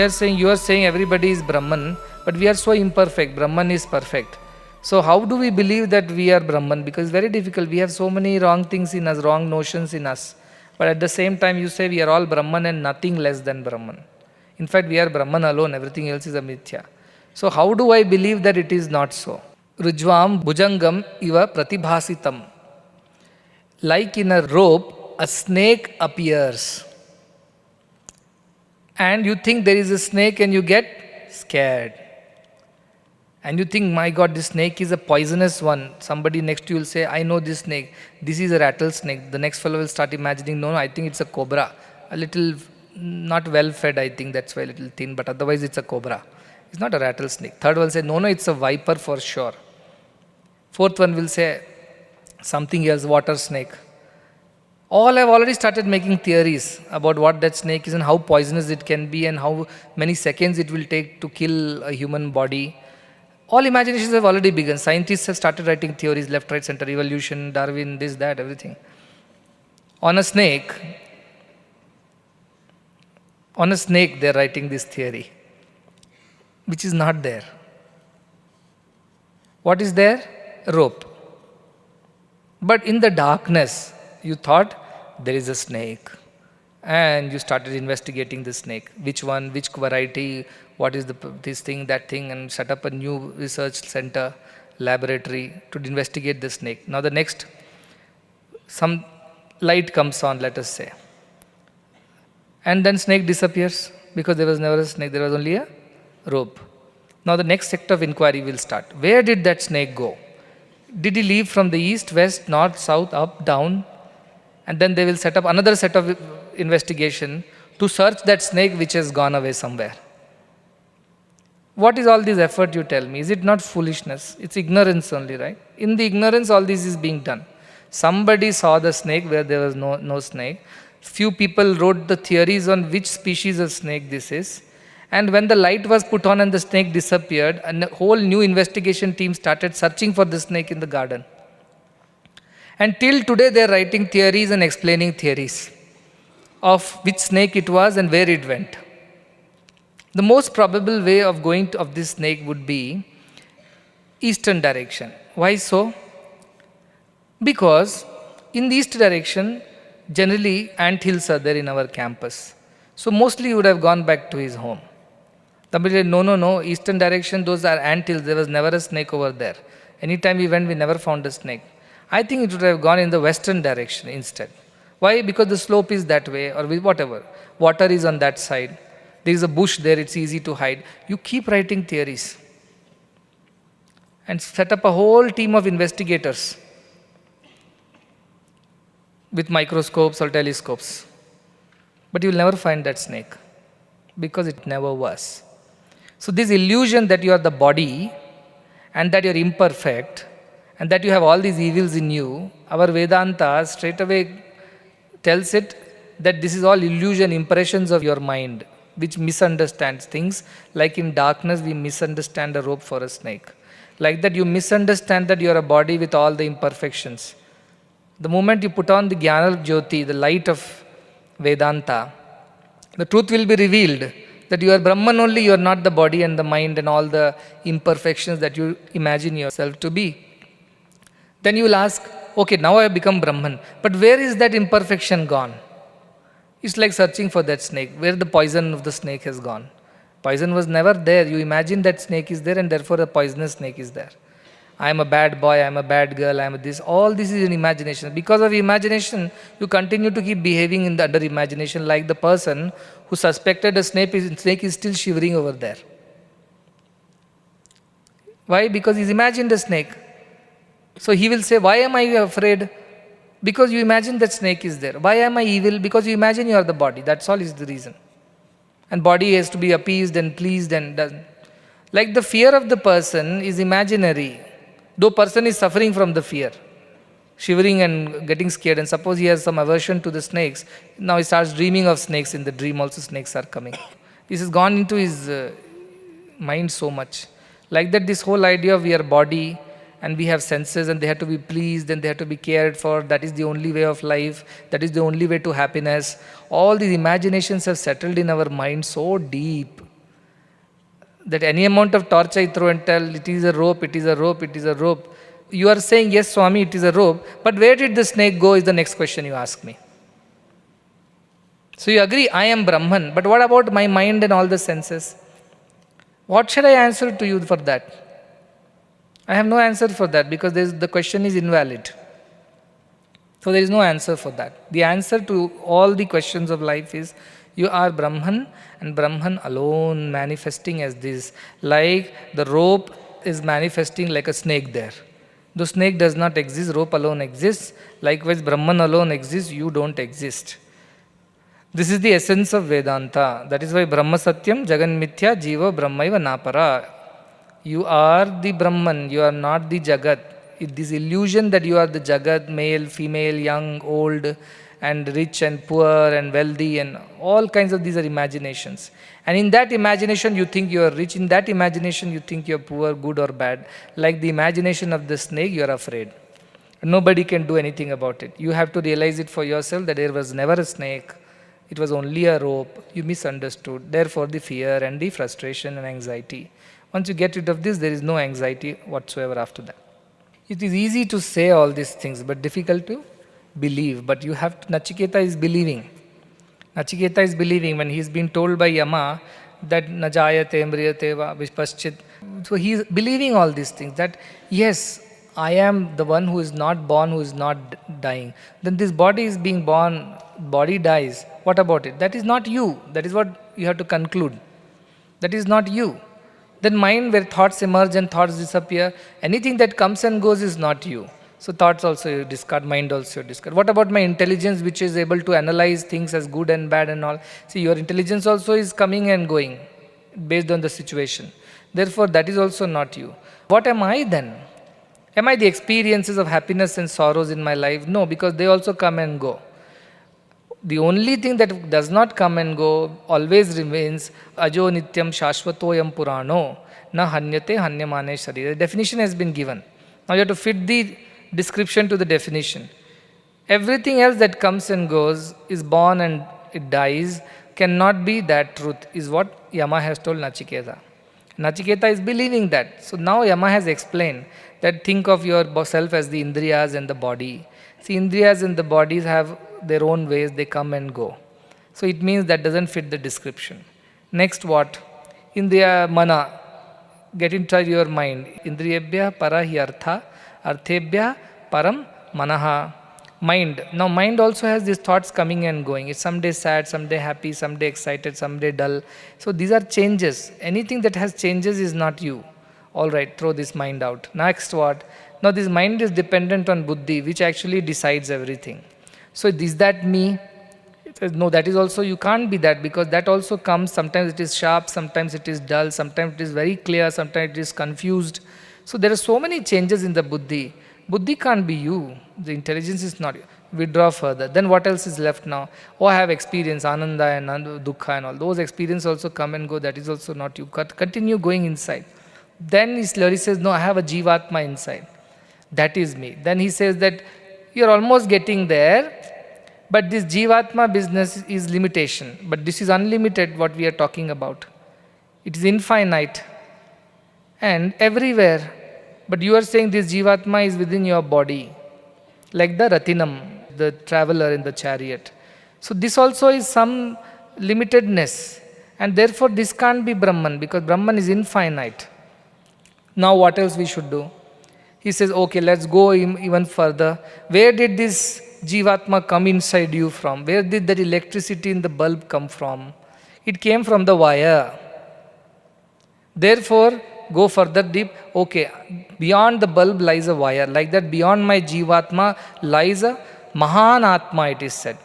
They are saying, you are saying everybody is Brahman, but we are so imperfect. Brahman is perfect. So how do we believe that we are Brahman? Because it's very difficult. We have so many wrong things in us, wrong notions in us. But at the same time, you say we are all Brahman and nothing less than Brahman. In fact, we are Brahman alone. Everything else is a mithya. So how do I believe that it is not so? Rujvam bhujangam iva pratibhasitam. Like in a rope, a snake appears. And you think there is a snake and you get scared. And you think, my God, this snake is a poisonous one. Somebody next to you will say, I know this snake. This is a rattlesnake. The next fellow will start imagining, no, I think it's a cobra. A little, not well fed, I think that's why a little thin, but otherwise it's a cobra. It's not a rattlesnake. Third one will say, no, it's a viper for sure. Fourth one will say, something else, water snake. All have already started making theories about what that snake is and how poisonous it can be and how many seconds it will take to kill a human body. All imaginations have already begun. Scientists have started writing theories, left, right, center, evolution, Darwin, this, that, everything. On a snake, they're writing this theory, which is not there. What is there? A rope. But in the darkness, you thought there is a snake. And you started investigating the snake. Which one, which variety, what is this thing, that thing, and set up a new research center, laboratory to investigate the snake. Now the next, some light comes on, let us say. And then snake disappears because there was never a snake, there was only a rope. Now the next sector of inquiry will start. Where did that snake go? Did he leave from the east, west, north, south, up, down? And then they will set up another set of investigation to search that snake which has gone away somewhere. What is all this effort, you tell me? Is it not foolishness? It's ignorance only, right? In the ignorance, all this is being done. Somebody saw the snake where there was no snake. Few people wrote the theories on which species of snake this is. And when the light was put on and the snake disappeared, and a whole new investigation team started searching for the snake in the garden. And till today they are writing theories and explaining theories of which snake it was and where it went. The most probable way of going of this snake would be eastern direction. Why so? Because in the east direction, generally ant hills are there in our campus. So mostly he would have gone back to his home. Somebody said, no, eastern direction, those are ant hills. There was never a snake over there. Anytime we went, we never found a snake. I think it would have gone in the western direction instead. Why? Because the slope is that way or whatever. Water is on that side. There is a bush there, it's easy to hide. You keep writing theories and set up a whole team of investigators with microscopes or telescopes. But you will never find that snake because it never was. So this illusion that you are the body and that you are imperfect and that you have all these evils in you, our Vedanta straight away tells it that this is all illusion, impressions of your mind, which misunderstands things. Like in darkness, we misunderstand a rope for a snake. Like that, you misunderstand that you are a body with all the imperfections. The moment you put on the Jnana Jyoti, the light of Vedanta, the truth will be revealed that you are Brahman only, you are not the body and the mind and all the imperfections that you imagine yourself to be. Then you will ask, okay, now I have become Brahman, but where is that imperfection gone? It's like searching for that snake, where the poison of the snake has gone. Poison was never there. You imagine that snake is there and therefore a poisonous snake is there. I am a bad boy, I am a bad girl, I am this. All this is in imagination. Because of imagination, you continue to keep behaving in the under imagination like the person who suspected a snake is still shivering over there. Why? Because he's imagined a snake. So he will say, why am I afraid? Because you imagine that snake is there. Why am I evil? Because you imagine you are the body. That's all is the reason. And body has to be appeased and pleased and done. Like the fear of the person is imaginary. Though person is suffering from the fear, shivering and getting scared, and suppose he has some aversion to the snakes, now he starts dreaming of snakes. In the dream also snakes are coming. This has gone into his mind so much. Like that, this whole idea of we are body and we have senses and they have to be pleased and they have to be cared for, that is the only way of life, that is the only way to happiness. All these imaginations have settled in our mind so deep That any amount of torch I throw and tell it is a rope, it is a rope, it is a rope. You are saying, yes, Swami, it is a rope, but where did the snake go is the next question you ask me. So you agree, I am Brahman, but what about my mind and all the senses? What should I answer to you for that? I have no answer for that because the question is invalid. So there is no answer for that. The answer to all the questions of life is you are Brahman and Brahman alone manifesting as this. Like the rope is manifesting like a snake there. The snake does not exist, rope alone exists. Likewise, Brahman alone exists, you don't exist. This is the essence of Vedanta. That is why Brahma Satyam, Jagan Mithya, Jiva Brahmaiva Napara. You are the Brahman, you are not the Jagat. This illusion that you are the Jagat, male, female, young, old, and rich and poor and wealthy and all kinds of these are imaginations. And in that imagination you think you are rich, in that imagination you think you are poor, good or bad. Like the imagination of the snake, you are afraid. Nobody can do anything about it. You have to realize it for yourself that there was never a snake. It was only a rope. You misunderstood. Therefore the fear and the frustration and anxiety. Once you get rid of this, there is no anxiety whatsoever after that. It is easy to say all these things, but difficult to believe. But you have to, Nachiketa is believing. Nachiketa is believing when he is being told by Yama that Najayate Mriyate va Vispaschit. So he is believing all these things that yes, I am the one who is not born, who is not dying. Then this body is being born, body dies. What about it? That is not you. That is what you have to conclude. That is not you. Then mind where thoughts emerge and thoughts disappear, anything that comes and goes is not you. So thoughts also you discard, mind also you discard. What about my intelligence which is able to analyze things as good and bad and all? See, your intelligence also is coming and going based on the situation. Therefore, that is also not you. What am I then? Am I the experiences of happiness and sorrows in my life? No, because they also come and go. The only thing that does not come and go always remains ajo nityam shashvatoyam purano na hanyate hanyamane sharira. The definition has been given. Now you have to fit the description to the definition. Everything else that comes and goes, is born and it dies, cannot be that truth, is what Yama has told Nachiketa. Nachiketa is believing that. So now Yama has explained that think of yourself as the Indriyas and the body. See, Indriyas and the bodies have their own ways, they come and go. So it means that doesn't fit the description. Next what? Indriya mana. Get inside your mind. Indriyebhya para hi artha, arthebhya param manaha. Mind. Now mind also has these thoughts coming and going. It's someday sad, someday happy, someday excited, someday dull. So these are changes. Anything that has changes is not you. Alright, throw this mind out. Next what? Now this mind is dependent on buddhi, which actually decides everything. So is that me? It says, no, that is also, you can't be that because that also comes, sometimes it is sharp, sometimes it is dull, sometimes it is very clear, sometimes it is confused. So there are so many changes in the buddhi. Buddhi can't be you. The intelligence is not you. Withdraw further. Then what else is left now? Oh, I have experience, ananda and dukkha and all. Those experiences also come and go. That is also not you. Continue going inside. Then he slowly says, no, I have a jivatma inside. That is me. Then he says that you're almost getting there, but this jivatma business is limitation. But this is unlimited, what we are talking about. It is infinite and everywhere. But you are saying this jivatma is within your body, like the Ratinam, the traveler in the chariot. So this also is some limitedness, and therefore this can't be Brahman because Brahman is infinite. Now what else we should do? He says, okay, let's go even further. Where did this jivatma come inside you from? Where did that electricity in the bulb come from? It came from the wire. Therefore, go further deep. Okay, beyond the bulb lies a wire. Like that, beyond my jivatma lies a mahan atma, it is said.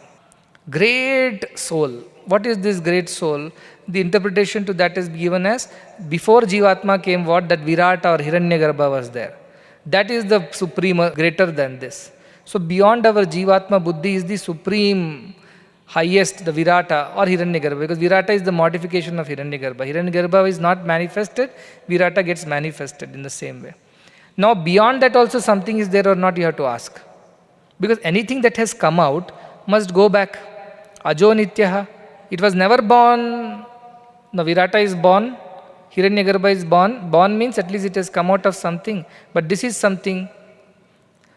Great soul. What is this great soul? The interpretation to that is given as, before jivatma came what? That Virata or Hiranyagarbha was there. That is the supreme, greater than this. So beyond our jivatma buddhi is the supreme, highest, the Virata or Hiranyagarbha, because Virata is the modification of Hiranyagarbha. Hiranyagarbha is not manifested, Virata gets manifested in the same way. Now beyond that also something is there or not, you have to ask. Because anything that has come out must go back. Ajo nityaha. It was never born. The Virata is born Hiranyagarbha is born. Born means at least it has come out of something. But this is something.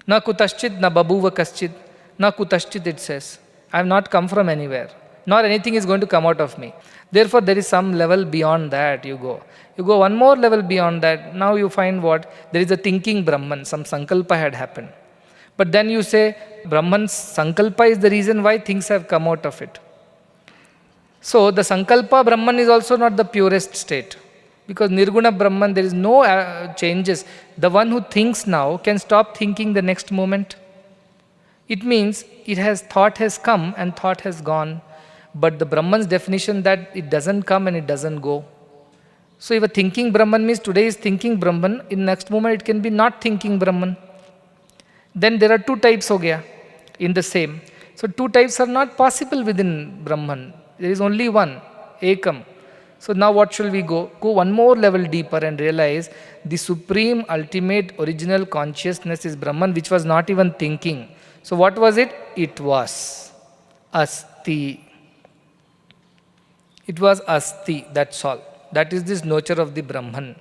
Na kutaschid, na babuva kaschid. Na kutaschid, it says. I have not come from anywhere. Nor anything is going to come out of me. Therefore, there is some level beyond that you go. You go one more level beyond that. Now you find what? There is a thinking Brahman. Some sankalpa had happened. But then you say, Brahman's sankalpa is the reason why things have come out of it. So, the sankalpa Brahman is also not the purest state. Because Nirguna Brahman, there is no changes. The one who thinks now can stop thinking the next moment. It means thought has come and thought has gone. But the Brahman's definition that it doesn't come and it doesn't go. So if a thinking Brahman means today is thinking Brahman, in next moment it can be not thinking Brahman. Then there are two types ho gaya in the same. So two types are not possible within Brahman. There is only one, Ekam. So now what shall we go? Go one more level deeper and realize the supreme, ultimate, original consciousness is Brahman, which was not even thinking. So what was it? It was Asti. It was Asti, that's all. That is this nature of the Brahman.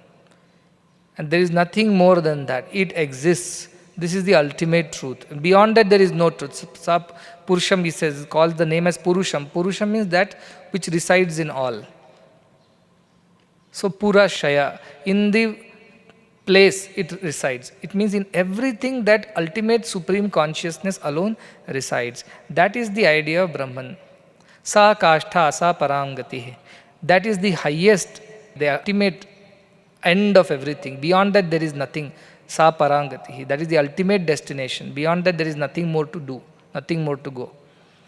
And there is nothing more than that. It exists. This is the ultimate truth. Beyond that, there is no truth. Purusham, he says, calls the name as Purusham. Purusham means that which resides in all. So, Purashaya, in the place it resides. It means in everything that ultimate supreme consciousness alone resides. That is the idea of Brahman. Sa kashtha sa parangati. That is the highest, the ultimate end of everything. Beyond that, there is nothing. Sa parangati. That is the ultimate destination. Beyond that, there is nothing more to do, nothing more to go.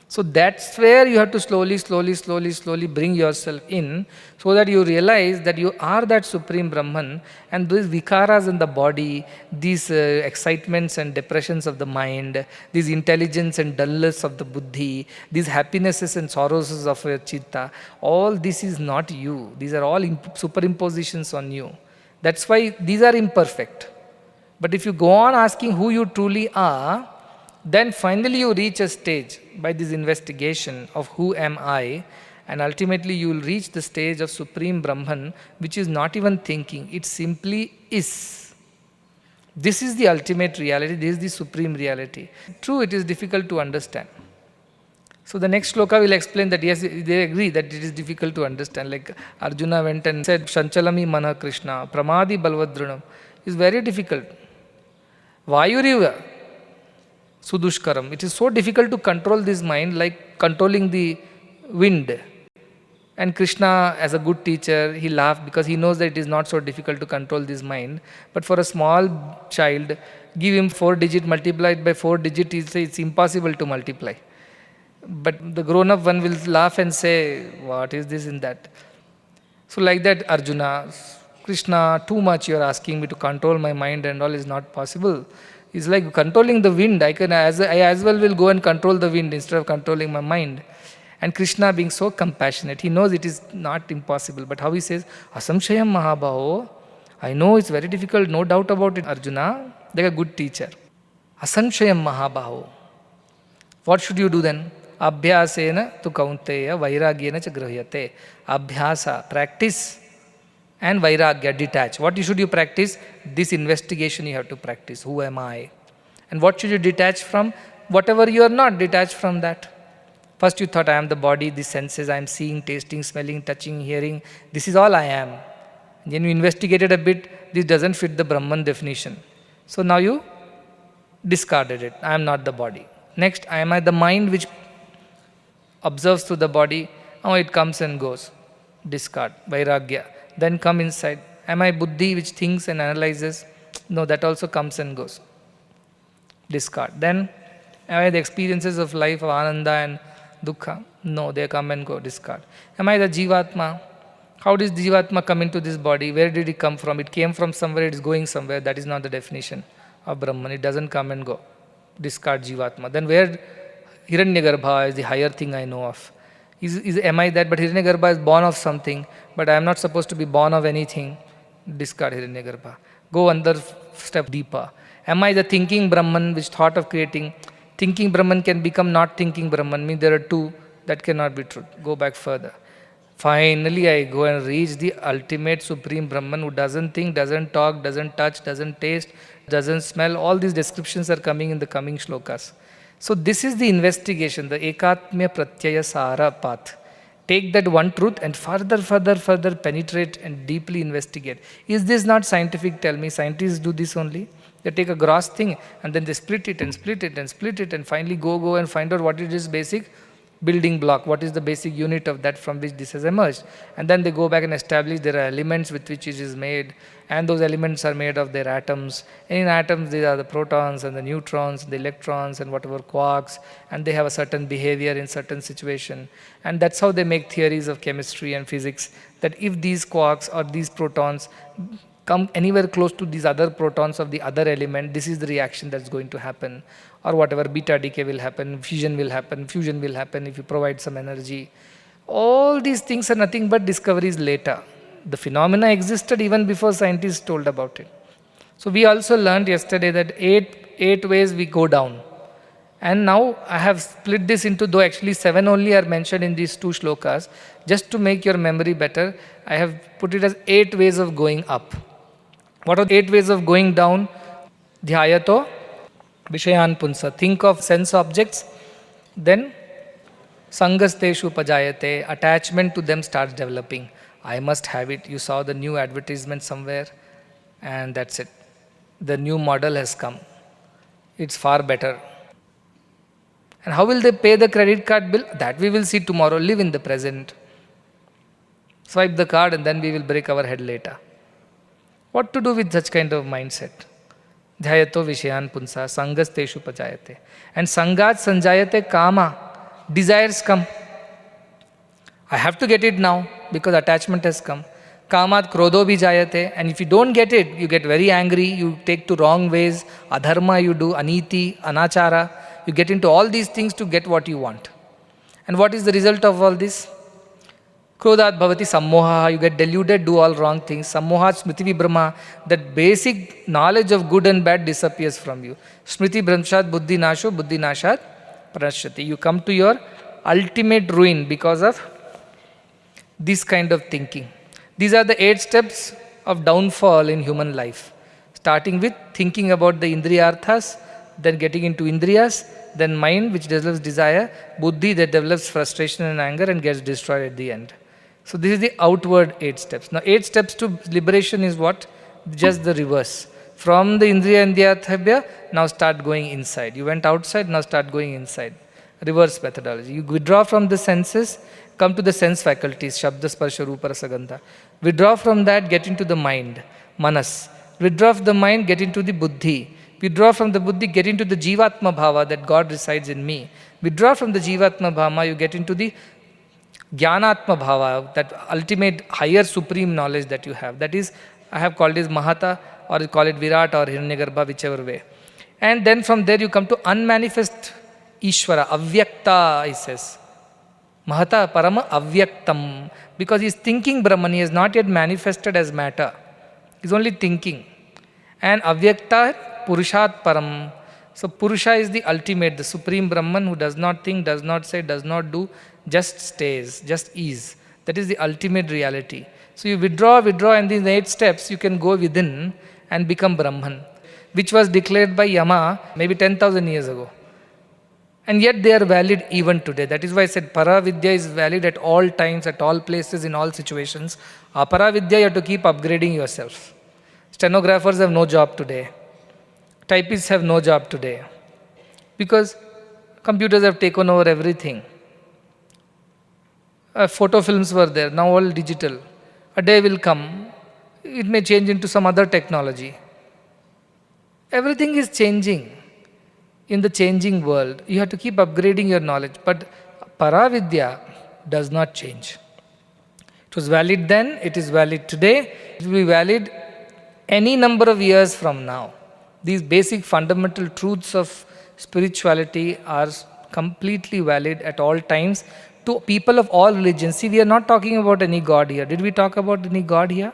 So that's where you have to slowly bring yourself in, so that you realize that you are that supreme Brahman, and these vikaras in the body, these excitements and depressions of the mind, these intelligence and dullness of the buddhi, these happinesses and sorrows of your chitta, all this is not you. These are all superimpositions on you. That's why these are imperfect. But if you go on asking who you truly are, then finally you reach a stage by this investigation of who am I, and ultimately you will reach the stage of Supreme Brahman, which is not even thinking, it simply is. This is the ultimate reality, this is the supreme reality. True, it is difficult to understand. So the next shloka will explain that yes, they agree that it is difficult to understand. Like Arjuna went and said, Shanchalami Mana Krishna, Pramadi Balvadrunam. Is very difficult. Vayuriva Sudushkaram. It is so difficult to control this mind, like controlling the wind. And Krishna, as a good teacher, he laughed because he knows that it is not so difficult to control this mind. But for a small child, give him 4-digit multiplied by 4-digit, he'll say it's impossible to multiply. But the grown-up one will laugh and say, what is this in that? So like that, Arjuna, Krishna, too much you are asking me to control my mind and all is not possible. It's like controlling the wind. I as well will go and control the wind instead of controlling my mind. And Krishna being so compassionate, he knows it is not impossible. But how he says, Asamshayam Mahabaho, I know it's very difficult, no doubt about it, Arjuna, like a good teacher. Asamshayam Mahabaho. What should you do then? Abhyasena tu kaunteya vairagyena cha grahyate. Abhyasa, practice, and vairagya, detach. What should you practice? This investigation you have to practice. Who am I? And what should you detach from? Whatever you are not, detach from that. First you thought I am the body, the senses, I am seeing, tasting, smelling, touching, hearing. This is all I am. Then you investigated a bit, this doesn't fit the Brahman definition. So now you discarded it. I am not the body. Next, am I the mind which observes through the body? Oh, it comes and goes. Discard, vairagya. Then come inside. Am I buddhi which thinks and analyzes? No, that also comes and goes. Discard. Then, am I the experiences of life of ananda and dukkha? No, they come and go. Discard. Am I the jivatma? How does jivatma come into this body? Where did it come from? It came from somewhere, it is going somewhere. That is not the definition of Brahman. It doesn't come and go. Discard jivatma. Then where Hiranyagarbha is the higher thing I know of. Am I that? But Hiranyagarbha is born of something, but I am not supposed to be born of anything. Discard Hiranyagarbha. Go another step deeper. Am I the thinking Brahman which thought of creating? Thinking Brahman can become not thinking Brahman. Means there are two. That cannot be true. Go back further. Finally, I go and reach the ultimate supreme Brahman who doesn't think, doesn't talk, doesn't touch, doesn't taste, doesn't smell. All these descriptions are coming in the coming shlokas. So, this is the investigation, the Ekatmya Pratyaya Sara path. Take that one truth and further penetrate and deeply investigate. Is this not scientific? Tell me, scientists do this only. They take a gross thing and then they split it and split it and split it and finally go and find out what it is basic building block, what is the basic unit of that from which this has emerged. And then they go back and establish there are elements with which it is made, and those elements are made of their atoms. And in atoms, there are the protons and the neutrons, the electrons and whatever quarks, and they have a certain behavior in certain situation. And that's how they make theories of chemistry and physics, that if these quarks or these protons come anywhere close to these other protons of the other element, this is the reaction that's going to happen. Or whatever, beta decay will happen, fusion will happen if you provide some energy. All these things are nothing but discoveries later. The phenomena existed even before scientists told about it. So we also learned yesterday that eight ways we go down. And now I have split this into, though actually 7 only are mentioned in these 2 shlokas, just to make your memory better, I have put it as 8 ways of going up. What are the 8 ways of going down? Dhyayato Vishayan Punsa. Think of sense objects, then Sangasteshu Pajayate, attachment to them starts developing. I must have it. You saw the new advertisement somewhere, and that's it. The new model has come. It's far better. And how will they pay the credit card bill? That we will see tomorrow. Live in the present. Swipe the card and then we will break our head later. What to do with such kind of mindset? Dhyayato Vishayan Punsa, Sangasteshu Pajayate. And Sangat Sanjayate Kama. Desires come. I have to get it now because attachment has come. Kamat Krodho Vijayate. And if you don't get it, you get very angry, you take to wrong ways, adharma you do, aniti, anachara. You get into all these things to get what you want. And what is the result of all this? Krodhat bhavati sammoha, you get deluded, do all wrong things. Sammohat smriti vibhrama, that basic knowledge of good and bad disappears from you. Smriti bhramshat buddhi nashat pranashyati. You come to your ultimate ruin because of this kind of thinking. These are the 8 steps of downfall in human life. Starting with thinking about the indriyarthas, then getting into indriyas, then mind which develops desire, buddhi that develops frustration and anger and gets destroyed at the end. So this is the outward 8 steps. Now 8 steps to liberation is what? Just the reverse. From the indriya and indriyarthabhya, now start going inside. You went outside, now start going inside. Reverse methodology. You withdraw from the senses, come to the sense faculties, shabda, sparsha, rupa, rasa, gandha. Withdraw from that, get into the mind, manas. Withdraw from the mind, get into the buddhi. Withdraw from the buddhi, get into the jivatma bhava, that God resides in me. Withdraw from the jivatma bhava, you get into the jnanatma bhava, that ultimate higher supreme knowledge that you have. That is, I have called it mahata, or you call it virat or hiranyagarbha, whichever way. And then from there you come to unmanifest Ishvara, avyakta, he says. Mahata parama avyaktam. Because he is thinking Brahman, he has not yet manifested as matter. He is only thinking. And avyakta purushat param. So Purusha is the ultimate, the supreme Brahman who does not think, does not say, does not do, just stays, just is. That is the ultimate reality. So you withdraw, and in the 8 steps you can go within and become Brahman, which was declared by Yama maybe 10,000 years ago. And yet they are valid even today. That is why I said Paravidya is valid at all times, at all places, in all situations. Aparavidya, you have to keep upgrading yourself. Stenographers have no job today. Typists have no job today. Because computers have taken over everything. Photo films were there, now all digital. A day will come, it may change into some other technology. Everything is changing. In the changing world, you have to keep upgrading your knowledge. But Paravidya does not change. It was valid then, it is valid today, it will be valid any number of years from now. These basic fundamental truths of spirituality are completely valid at all times to people of all religions. See, we are not talking about any God here. Did we talk about any God here?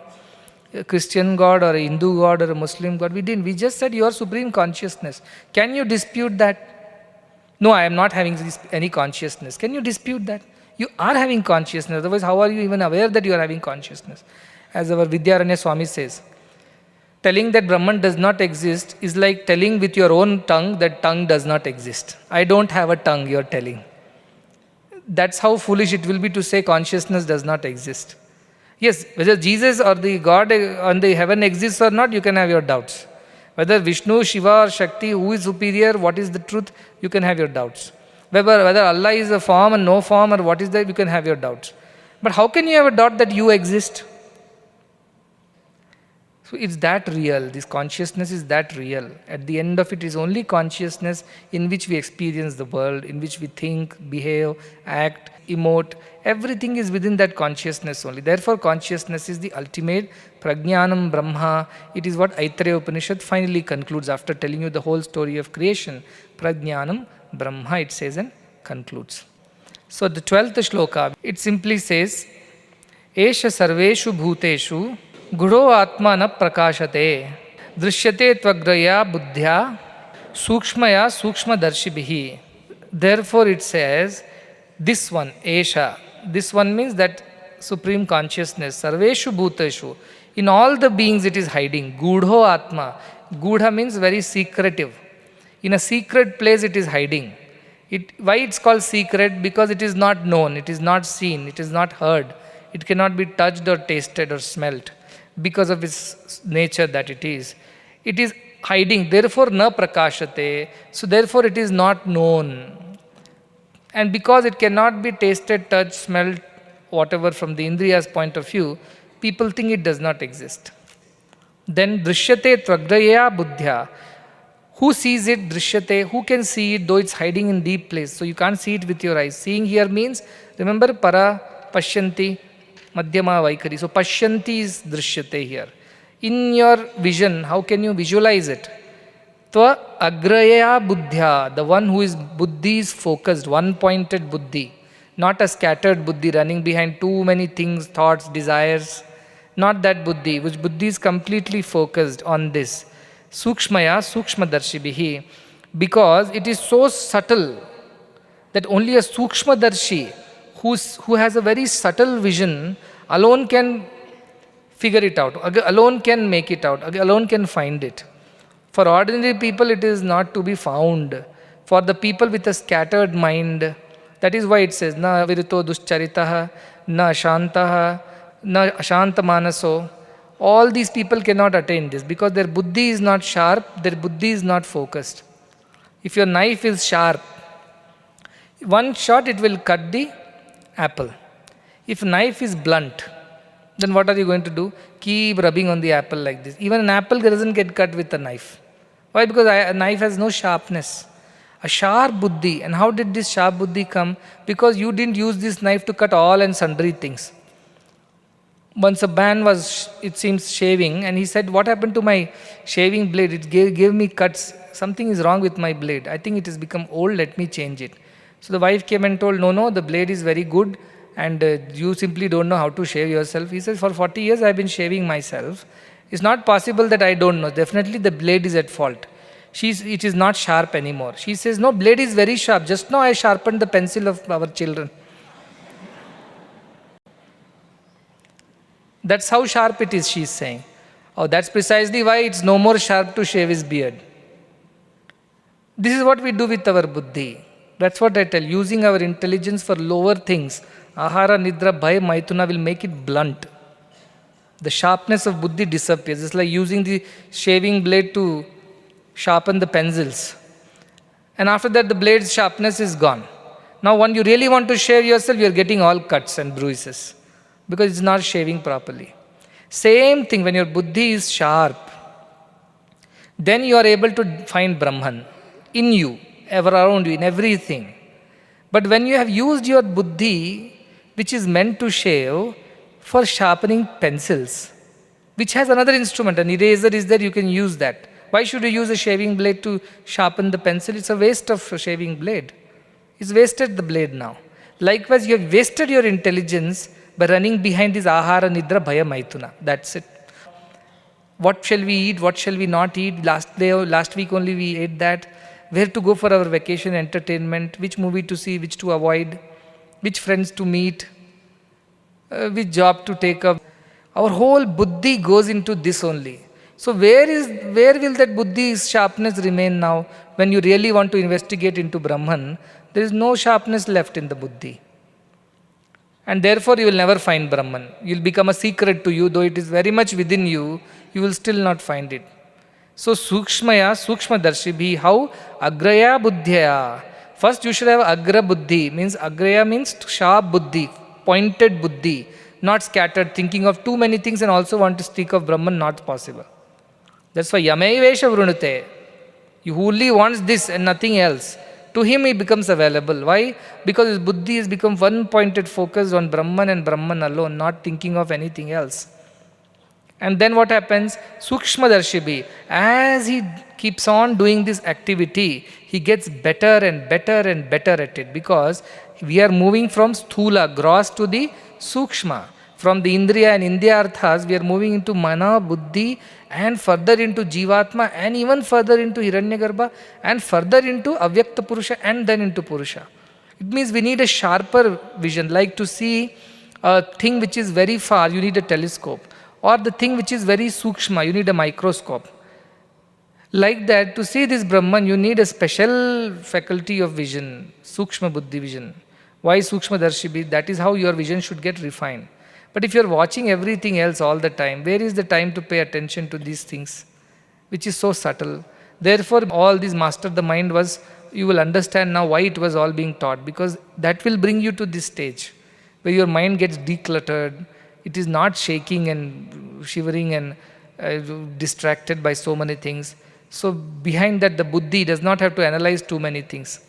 A Christian God or a Hindu God or a Muslim God? We didn't. We just said your supreme consciousness. Can you dispute that? No, I am not having any consciousness. Can you dispute that? You are having consciousness, otherwise how are you even aware that you are having consciousness? As our Vidyaranya Swami says, telling that Brahman does not exist is like telling with your own tongue that tongue does not exist. I don't have a tongue, you are telling. That's how foolish it will be to say consciousness does not exist. Yes, whether Jesus or the God on the heaven exists or not, you can have your doubts. Whether Vishnu, Shiva or Shakti, who is superior, what is the truth, you can have your doubts. Whether Allah is a form and no form, or what is that, you can have your doubts. But how can you have a doubt that you exist? So it's that real, this consciousness is that real. At the end of it is only consciousness in which we experience the world, in which we think, behave, act, emote. Everything is within that consciousness only. Therefore consciousness is the ultimate prajnanam Brahma. It is what Aitareya Upanishad finally concludes after telling you the whole story of creation. Prajnanam Brahma, it says and concludes. So the 12th shloka, it simply says, Esha sarveshu bhuteshu Guro atma na prakashate drishyate tvagraya buddhya sukshmaya sukshmadarshibhihi. Therefore it says, this one, Esha, this one means that supreme consciousness, sarveshu bhuteshu, in all the beings it is hiding. Gudho atma, gudha means very secretive. In a secret place it is hiding. Why it's called secret? Because it is not known, it is not seen, it is not heard. It cannot be touched or tasted or smelt. Because of its nature that it is. It is hiding, therefore na prakashate, so therefore it is not known. And because it cannot be tasted, touched, smelled, whatever from the Indriya's point of view, people think it does not exist. Then drishyate tvagraya buddhya. Who sees it? Drishyate. Who can see it though it's hiding in deep place? So you can't see it with your eyes. Seeing here means, remember para, pashyanti, Madhyama Vaikari. So Pashyanti is Drishyate here. In your vision, how can you visualize it? Tva Agraya Buddhya, the one who is Buddhi is focused, one-pointed Buddhi. Not a scattered Buddhi running behind too many things, thoughts, desires. Not that Buddhi, which Buddhi is completely focused on this. Sukshmaya Sukshmadarshibhihi. Because it is so subtle that only a Sukshmadarshi who has a very subtle vision alone can figure it out, alone can make it out, alone can find it. For ordinary people it is not to be found. For the people with a scattered mind, that is why it says, na virito duscharitaha, na ashantaha, na ashanta manaso. All these people cannot attain this because their buddhi is not sharp, their buddhi is not focused. If your knife is sharp, one shot it will cut the apple. If knife is blunt, then what are you going to do? Keep rubbing on the apple like this. Even an apple doesn't get cut with a knife. Why? Because a knife has no sharpness. A sharp buddhi. And how did this sharp buddhi come? Because you didn't use this knife to cut all and sundry things. Once a man was, it seems, shaving, and he said, what happened to my shaving blade? It gave me cuts. Something is wrong with my blade. I think it has become old, let me change it. So the wife came and told, no, the blade is very good and you simply don't know how to shave yourself. He says, for 40 years I have been shaving myself. It's not possible that I don't know. Definitely the blade is at fault. It is not sharp anymore. She says, no, blade is very sharp. Just now I sharpened the pencil of our children. That's how sharp it is, she is saying. Oh, that's precisely why it's no more sharp to shave his beard. This is what we do with our buddhi. That's what I tell. Using our intelligence for lower things, ahara, nidra, bhaya, maithuna will make it blunt. The sharpness of buddhi disappears. It's like using the shaving blade to sharpen the pencils. And after that, the blade's sharpness is gone. Now, when you really want to shave yourself, you're getting all cuts and bruises because it's not shaving properly. Same thing, when your buddhi is sharp, then you are able to find Brahman in you, ever around you, in everything. But when you have used your buddhi, which is meant to shave, for sharpening pencils, which has another instrument, an eraser is there, you can use that. Why should you use a shaving blade to sharpen the pencil? It's a waste of a shaving blade. It's wasted the blade now. Likewise, you have wasted your intelligence by running behind this ahara, nidra, bhaya, maithuna. That's it. What shall we eat? What shall we not eat? Last week only we ate that. Where to go for our vacation entertainment? Which movie to see? Which to avoid? which friends to meet, which job to take up. Our whole buddhi goes into this only. So where will that buddhi's sharpness remain now? When you really want to investigate into Brahman, there is no sharpness left in the buddhi. And therefore you will never find Brahman. You will become a secret to you, though it is very much within you, you will still not find it. So Sukshmaya, Sukshma Darshibhi, how? Agraya Buddhya. First you should have Agra Buddhi, means Agraya means sharp Buddhi, pointed Buddhi, not scattered, thinking of too many things and also want to speak of Brahman, not possible. That's why Yamevesha Vrunute. He only wants this and nothing else. To him he becomes available. Why? Because his buddhi has become one-pointed focus on Brahman and Brahman alone, not thinking of anything else. And then what happens? Sukshma Darshibhi. As he keeps on doing this activity, he gets better and better and better at it, because we are moving from sthula, gross, to the sukshma. From the indriya and indriyarthas, we are moving into mana, buddhi, and further into jivatma, and even further into hiranyagarbha, and further into avyakta purusha, and then into purusha. It means we need a sharper vision. Like to see a thing which is very far, you need a telescope. Or the thing which is very sukshma, you need a microscope. Like that, to see this Brahman, you need a special faculty of vision, sukshma buddhi vision. Why sukshma darshibhi? That is how your vision should get refined. But if you are watching everything else all the time, where is the time to pay attention to these things, which is so subtle? Therefore, all this master the mind was, you will understand now why it was all being taught, because that will bring you to this stage where your mind gets decluttered. It is not shaking and shivering and distracted by so many things. So behind that, the buddhi does not have to analyze too many things.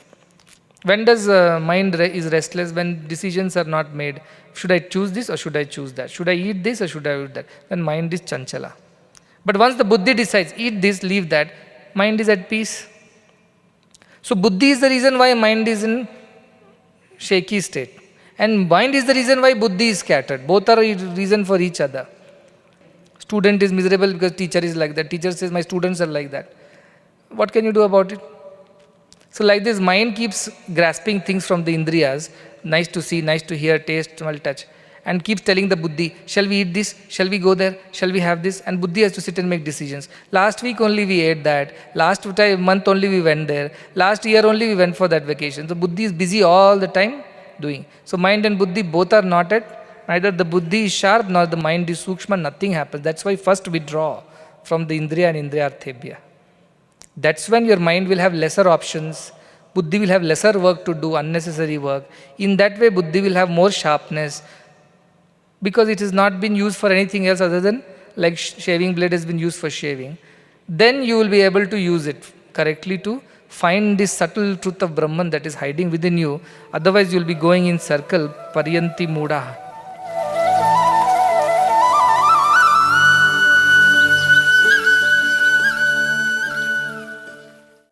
When does mind is restless? When decisions are not made. Should I choose this or should I choose that? Should I eat this or should I eat that? Then mind is chanchala. But once the buddhi decides, eat this, leave that, mind is at peace. So buddhi is the reason why mind is in shaky state. And mind is the reason why buddhi is scattered. Both are a reason for each other. Student is miserable because teacher is like that. Teacher says, my students are like that. What can you do about it? So like this, mind keeps grasping things from the indriyas, nice to see, nice to hear, taste, smell, touch, and keeps telling the buddhi, shall we eat this? Shall we go there? Shall we have this? And buddhi has to sit and make decisions. Last week only we ate that. Last month only we went there. Last year only we went for that vacation. So buddhi is busy all the time doing. So mind and buddhi both are not at, neither the buddhi is sharp nor the mind is sukshma, nothing happens. That's why first withdraw from the indriya and indriyarthebhya. That's when your mind will have lesser options. Buddhi will have lesser work to do, unnecessary work. In that way, buddhi will have more sharpness, because it has not been used for anything else other than, like shaving blade has been used for shaving. Then you will be able to use it correctly to find this subtle truth of Brahman that is hiding within you. Otherwise, you will be going in circle, paryanti mudaha.